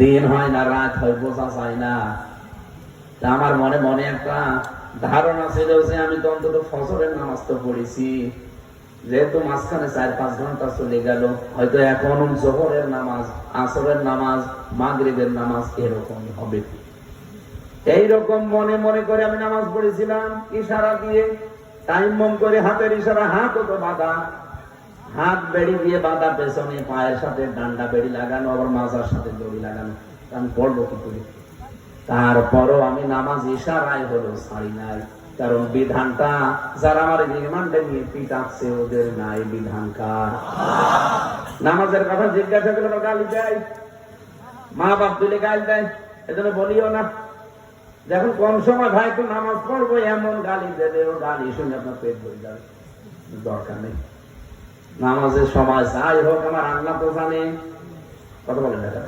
দিন হয় না রাত হয় বোঝা যায় না। আমার মনে মনে একটা ধারণা ছিল যে আমি তো অন্তত ফজরের নামাজ তো পড়েছি, যেহেতু মাঝখানে 4-5 ঘন্টা চলে গেল, হয়তো এখন জোহরের নামাজ, আসরের নামাজ, মাগরিবের নামাজ এরকমই হবে। এইরকম মনে মনে করে আমি নামাজ পড়েছিলাম ইশারা দিয়ে, টাইম মম করে হাতের ইশারা, হাত তো বাঁধা, হাত বেড়ি দিয়ে বাঁধা, পেছনে পায়ের সাথে ডান্ডা বেড়ি লাগানো, আবার মাজার সাথে দড়ি লাগানো। আমি পড়বো কি করে? তারপরও আমি নামাজ ইশারায় হলো ছাড়ি নাই, কারণ বিধানটা যারা আমার রিমান্ডে নিয়ে পিটাচ্ছে ওদের নাই বিধানকার। নামাজের কথা জিজ্ঞাসা করলে গালি দেয়, মা বাপ তুলে গালি দেয়, এজন্য বলিও না। যখন কম সময় ভাই একটু নামাজ পড়বো এমন গালি দেবে, ও গালি শুনে আপনার পেট ভরে যাবে, দরকার নেই। নামাজের সময় যাই হোক, আমার আল্লাহ তো জানে। কথা বলেন দাদা।